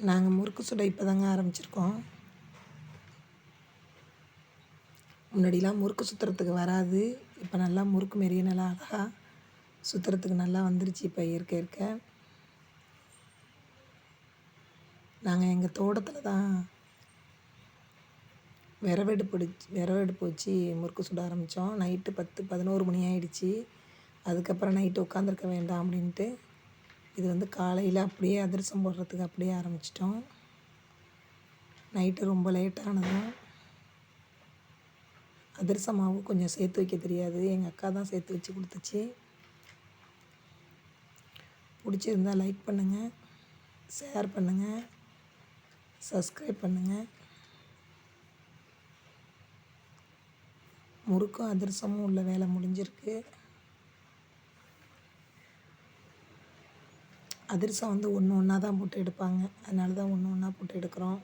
நாங்கள் முறுக்கு சுட இப்போ தாங்க ஆரம்பிச்சிருக்கோம். முன்னாடிலாம் முறுக்கு சுற்றுறதுக்கு வராது. இப்போ நல்லா முறுக்கு மாரியே நல்லா அழகா சுற்றுறதுக்கு நல்லா வந்துருச்சு இப்போ இருக்க. நாங்கள் எங்கள் தோட்டத்தில் தான் விறகடுப்பு வச்சு முறுக்கு சுட ஆரம்பித்தோம். நைட்டு 10-11 மணி ஆகிடுச்சி. அதுக்கப்புறம் நைட்டு உட்காந்துருக்க வேண்டாம் அப்படின்ட்டு இது வந்து காலையில் அப்படியே அதிரசம் போடுறதுக்கு அப்படியே ஆரம்பிச்சிட்டோம். நைட்டு ரொம்ப லேட்டானதும் அதிரசம் மாவு கொஞ்சம் சேர்த்து வைக்க தெரியாது. எங்கள் அக்கா தான் சேர்த்து வச்சு கொடுத்துச்சு. பிடிச்சிருந்தா லைக் பண்ணுங்கள், ஷேர் பண்ணுங்கள், சப்ஸ்கிரைப் பண்ணுங்கள். முறுக்கும் அதிரசமும் உள்ள வேலை முடிஞ்சிருக்கு. அதிரசம் வந்து ஒன்று ஒன்றா தான் போட்டு எடுப்பாங்க. அதனால தான் ஒன்று ஒன்றா போட்டு எடுக்கிறோம்.